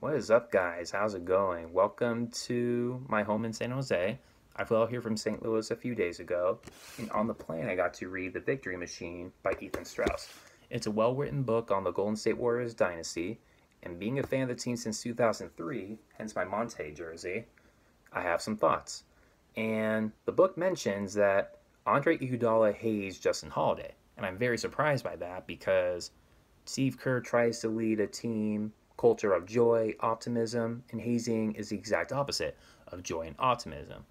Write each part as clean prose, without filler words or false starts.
What is up, guys? How's it going? Welcome to my home in San Jose. I flew out here from St. Louis a few days ago, and on the plane, I got to read The Victory Machine by Ethan Strauss. It's a well written book on the Golden State Warriors Dynasty, and being a fan of the team since 2003, hence my Monte jersey, I have some thoughts. And the book mentions that Andre Iguodala hazed Justin Holiday, and I'm very surprised by that because Steve Kerr tries to lead a team culture of joy, optimism, and hazing is the exact opposite of joy and optimism.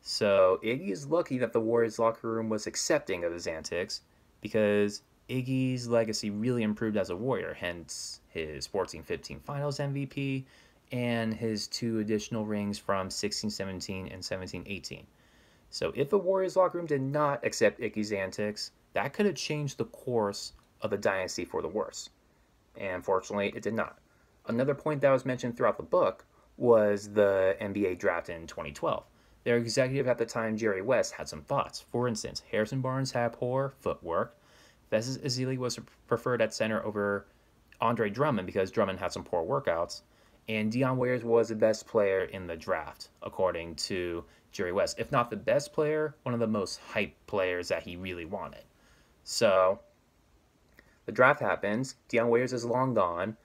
So Iggy is lucky that the Warriors locker room was accepting of his antics because Iggy's legacy really improved as a Warrior, hence his 14-15 Finals MVP and his 2 additional rings from 16-17 and 17-18. So if the Warriors locker room did not accept Iggy's antics, that could have changed the course of the dynasty for the worse. And fortunately, it did not. Another point that was mentioned throughout the book was the NBA draft in 2012. Their executive at the time, Jerry West, had some thoughts. For instance, Harrison Barnes had poor footwork. Festus Ezeli was preferred at center over Andre Drummond because Drummond had some poor workouts. And Dion Waiters was the best player in the draft, according to Jerry West. If not the best player, one of the most hyped players that he really wanted. So the draft happens. Dion Waiters is long gone.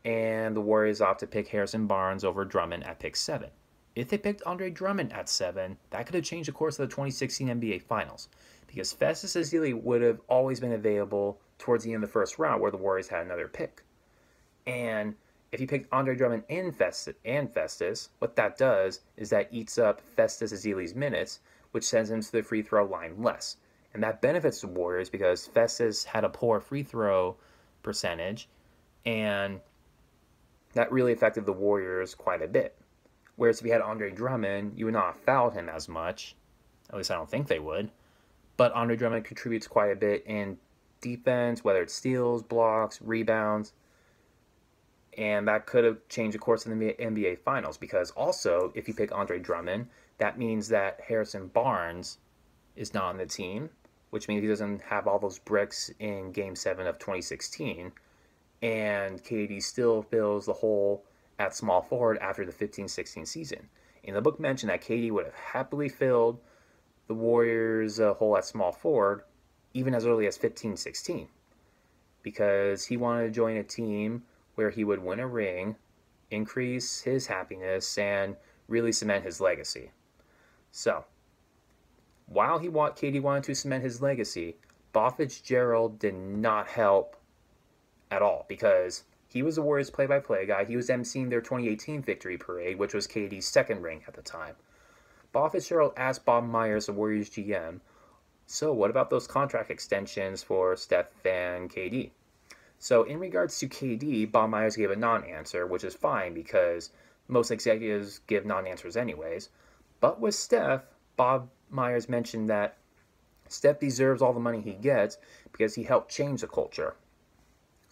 And the Warriors opt to pick Harrison Barnes over Drummond at pick 7. If they picked Andre Drummond at 7, that could have changed the course of the 2016 NBA Finals, because Festus Ezeli would have always been available towards the end of the first round where the Warriors had another pick. And if you pick Andre Drummond and Festus, what that does is that eats up Festus Ezeli's minutes, which sends him to the free throw line less. And that benefits the Warriors because Festus had a poor free throw percentage, and that really affected the Warriors quite a bit. Whereas if you had Andre Drummond, you would not have fouled him as much. At least I don't think they would. But Andre Drummond contributes quite a bit in defense, whether it's steals, blocks, rebounds. And that could have changed the course of the NBA Finals. Because also, if you pick Andre Drummond, that means that Harrison Barnes is not on the team, which means he doesn't have all those bricks in Game 7 of 2016. And KD still fills the hole at small forward after the 15-16 season. And the book mentioned that KD would have happily filled the Warriors' hole at small forward even as early as 15-16 because he wanted to join a team where he would win a ring, increase his happiness, and really cement his legacy. So, while KD wanted to cement his legacy, Bob Fitzgerald did not help at all because he was the Warriors play-by-play guy. He was emceeing their 2018 victory parade, which was KD's second ring at the time. Bob Fitzgerald asked Bob Myers, the Warriors GM, so what about those contract extensions for Steph and KD? So in regards to KD, Bob Myers gave a non-answer, which is fine because most executives give non-answers anyways. But with Steph, Bob Myers mentioned that Steph deserves all the money he gets because he helped change the culture.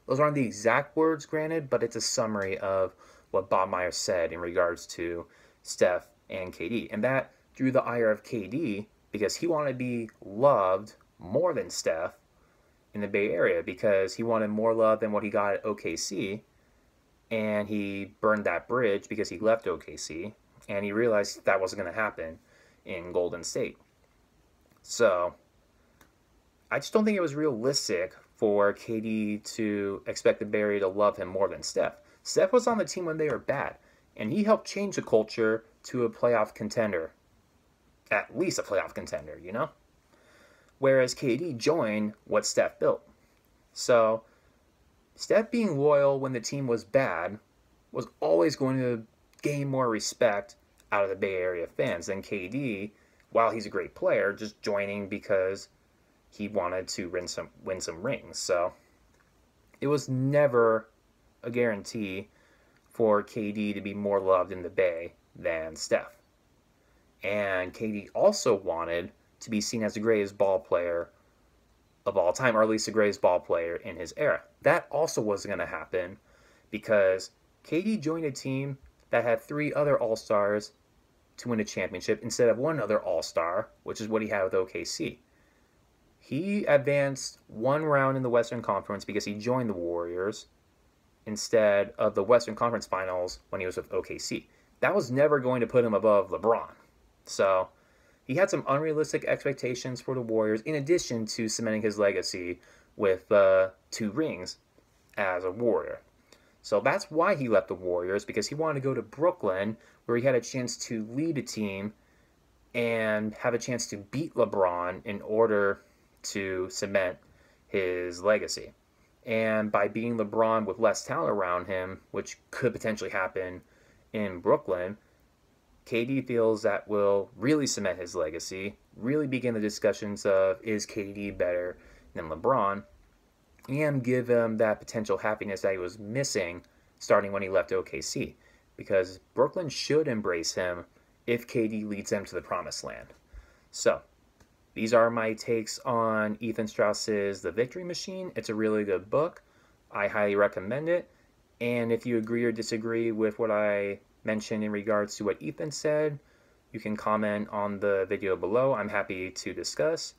Those aren't the exact words, granted, but it's a summary of what Bob Myers said in regards to Steph and KD. And that drew the ire of KD because he wanted to be loved more than Steph in the Bay Area because he wanted more love than what he got at OKC. And he burned that bridge because he left OKC. And he realized that wasn't going to happen in Golden State. So I just don't think it was realistic for KD to expect the Bay Area to love him more than Steph. Steph was on the team when they were bad, and he helped change the culture to a playoff contender. At least a playoff contender, you know? Whereas KD joined what Steph built. So, Steph being loyal when the team was bad was always going to gain more respect out of the Bay Area fans than KD, while he's a great player, just joining because he wanted to win some rings. So it was never a guarantee for KD to be more loved in the Bay than Steph. And KD also wanted to be seen as the greatest ball player of all time, or at least the greatest ball player in his era. That also wasn't going to happen because KD joined a team that had 3 other All-Stars to win a championship instead of 1 other All-Star, which is what he had with OKC. He advanced 1 round in the Western Conference because he joined the Warriors, instead of the Western Conference Finals when he was with OKC. That was never going to put him above LeBron. So he had some unrealistic expectations for the Warriors, in addition to cementing his legacy with 2 rings as a Warrior. So that's why he left the Warriors, because he wanted to go to Brooklyn, where he had a chance to lead a team and have a chance to beat LeBron in order to cement his legacy. And by beating LeBron with less talent around him, which could potentially happen in Brooklyn, KD feels that will really cement his legacy, really begin the discussions of, is KD better than LeBron, and give him that potential happiness that he was missing starting when he left OKC. Because Brooklyn should embrace him if KD leads them to the promised land. So, these are my takes on Ethan Strauss's The Victory Machine. It's a really good book. I highly recommend it. And if you agree or disagree with what I mentioned in regards to what Ethan said, you can comment on the video below. I'm happy to discuss.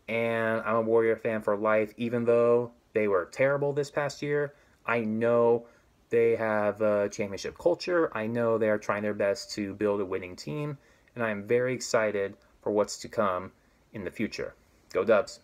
And I'm a Warrior fan for life, even though they were terrible this past year. I know they have a championship culture. I know they are trying their best to build a winning team. And I am very excited for what's to come in the future. Go Dubs.